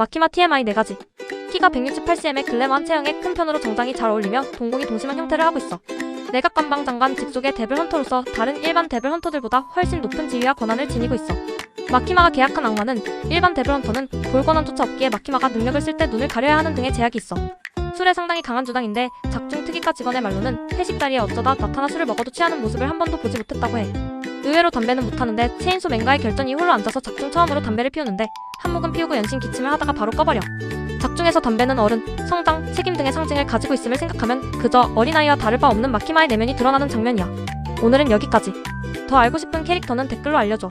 마키마 TMI 4가지. 키가 168cm의 글래머한 체형에 큰 편으로 정장이 잘 어울리며 동공이 동심한 형태를 하고 있어. 내각 관방 장관 직속의 데블 헌터로서 다른 일반 데블 헌터들보다 훨씬 높은 지위와 권한을 지니고 있어. 마키마가 계약한 악마는 일반 데블 헌터는 볼 권한조차 없기에 마키마가 능력을 쓸 때 눈을 가려야 하는 등의 제약이 있어. 술에 상당히 강한 주당인데 작중 특이과 직원의 말로는 회식 자리에 어쩌다 나타나 술을 먹어도 취하는 모습을 한 번도 보지 못했다고 해. 의외로 담배는 못하는데 체인소 맹가의 결전이 홀로 앉아서 작중 처음으로 담배를 피우는데 한 모금 피우고 연신 기침을 하다가 바로 꺼버려. 작중에서 담배는 어른, 성장, 책임 등의 상징을 가지고 있음을 생각하면 그저 어린아이와 다를 바 없는 마키마의 내면이 드러나는 장면이야. 오늘은 여기까지. 더 알고 싶은 캐릭터는 댓글로 알려줘.